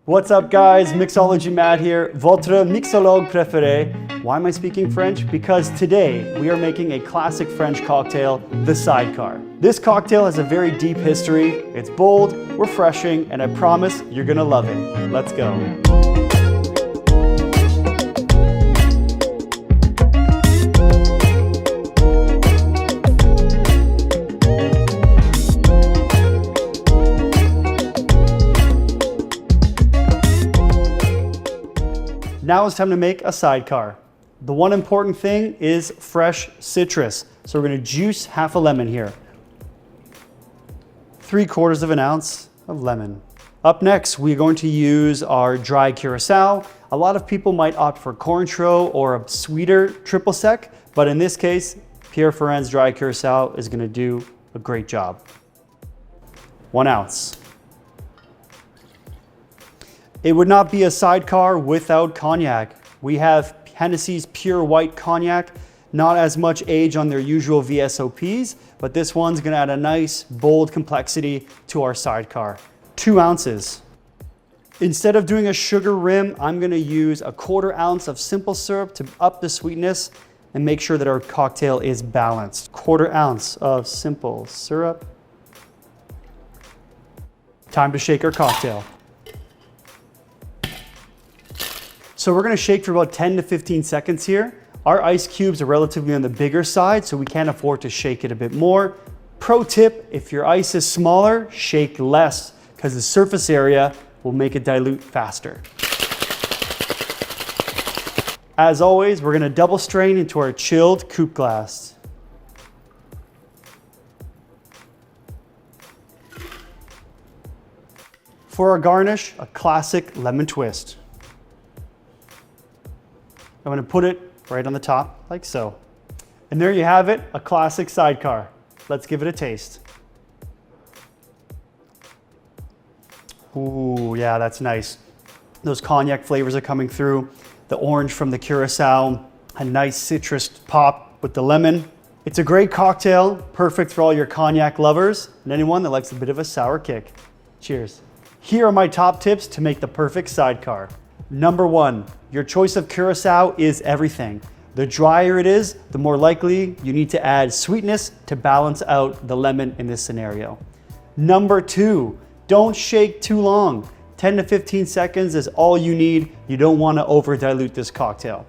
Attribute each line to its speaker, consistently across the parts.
Speaker 1: What's up guys, Mixology Matt here, votre mixologue préféré. Why am I speaking French? Because today we are making a classic French cocktail, the Sidecar. This cocktail has a very deep history, it's bold, refreshing, and I promise you're gonna love it. Let's go. Now it's time to make a sidecar. The one important thing is fresh citrus. So we're gonna juice half a lemon here. 3/4 of an ounce of lemon. Up next, we're going to use our dry Curacao. A lot of people might opt for Cointreau or a sweeter triple sec, but in this case, Pierre Ferrand's dry Curacao is gonna do a great job. 1 ounce. It would not be a sidecar without cognac. We have Hennessy's pure white cognac, not as much age on their usual VSOPs, but this one's gonna add a nice, bold complexity to our sidecar. 2 ounces. Instead of doing a sugar rim, I'm gonna use a 1/4 ounce of simple syrup to up the sweetness and make sure that our cocktail is balanced. 1/4 ounce of simple syrup. Time to shake our cocktail. So we're gonna shake for about 10 to 15 seconds here. Our ice cubes are relatively on the bigger side, so we can't afford to shake it a bit more. Pro tip, if your ice is smaller, shake less, because the surface area will make it dilute faster. As always, we're gonna double strain into our chilled coupe glass. For our garnish, a classic lemon twist. I'm gonna put it right on the top, like so. And there you have it, a classic sidecar. Let's give it a taste. Ooh, yeah, that's nice. Those cognac flavors are coming through. The orange from the Curacao, a nice citrus pop with the lemon. It's a great cocktail, perfect for all your cognac lovers and anyone that likes a bit of a sour kick. Cheers. Here are my top tips to make the perfect sidecar. Number 1, your choice of Curacao is everything. The drier it is, the more likely you need to add sweetness to balance out the lemon in this scenario. Number 2, don't shake too long. 10 to 15 seconds is all you need. You don't want to over dilute this cocktail.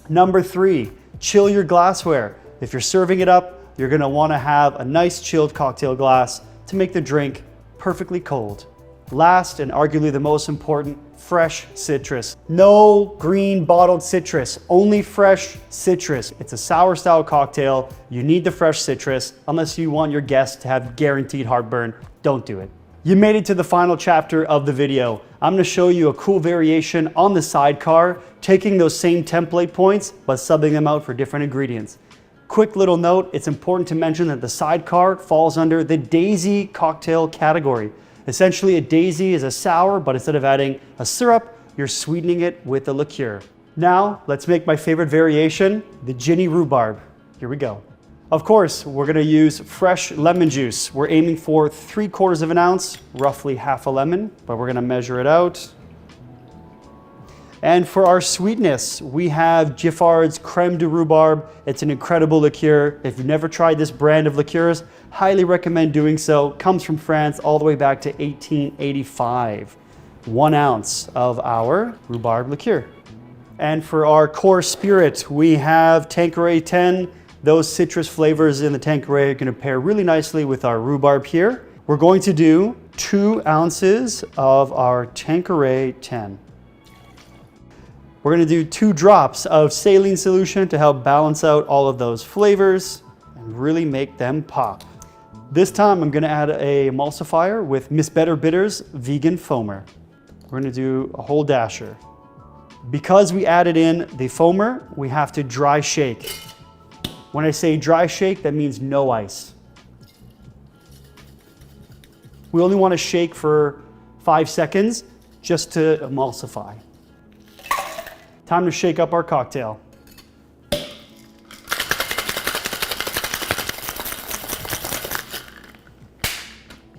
Speaker 1: Number 3, chill your glassware. If you're serving it up, you're going to want to have a nice chilled cocktail glass to make the drink perfectly cold. Last and arguably the most important, fresh citrus. No green bottled citrus, only fresh citrus. It's a sour style cocktail. You need the fresh citrus. Unless you want your guests to have guaranteed heartburn, don't do it. You made it to the final chapter of the video. I'm gonna show you a cool variation on the sidecar, taking those same template points, but subbing them out for different ingredients. Quick little note, it's important to mention that the sidecar falls under the daisy cocktail category. Essentially, a daisy is a sour, but instead of adding a syrup, you're sweetening it with a liqueur. Now, let's make my favorite variation, the Gin Rhubarb. Here we go. Of course, we're gonna use fresh lemon juice. We're aiming for 3/4 of an ounce, roughly half a lemon, but we're gonna measure it out. And for our sweetness, we have Giffard's Crème de Rhubarb. It's an incredible liqueur. If you've never tried this brand of liqueurs, highly recommend doing so. Comes from France all the way back to 1885. 1 ounce of our Rhubarb liqueur. And for our core spirit, we have Tanqueray 10. Those citrus flavors in the Tanqueray are gonna pair really nicely with our rhubarb here. We're going to do 2 ounces of our Tanqueray 10. We're gonna do 2 drops of saline solution to help balance out all of those flavors and really make them pop. This time I'm gonna add a emulsifier with Miss Better Bitters Vegan Foamer. We're gonna do a whole dasher. Because we added in the foamer, we have to dry shake. When I say dry shake, that means no ice. We only wanna shake for 5 seconds just to emulsify. Time to shake up our cocktail.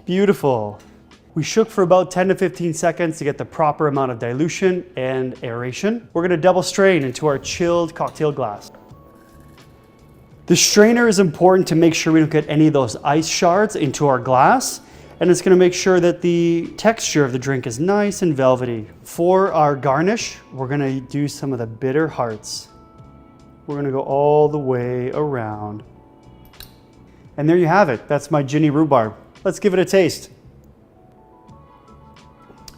Speaker 1: Beautiful. We shook for about 10 to 15 seconds to get the proper amount of dilution and aeration. We're gonna double strain into our chilled cocktail glass. The strainer is important to make sure we don't get any of those ice shards into our glass, and it's gonna make sure that the texture of the drink is nice and velvety. For our garnish, we're gonna do some of the bitter hearts. We're gonna go all the way around. And there you have it. That's my Gin Rhubarb. Let's give it a taste.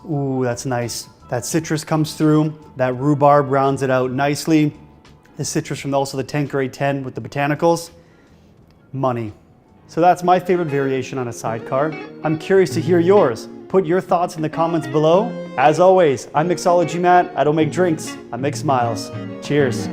Speaker 1: Ooh, that's nice. That citrus comes through. That rhubarb rounds it out nicely. The citrus from also the Tanqueray 10 with the botanicals. Money. So that's my favorite variation on a sidecar. I'm curious to hear yours. Put your thoughts in the comments below. As always, I'm Mixology Matt. I don't make drinks, I make smiles. Cheers.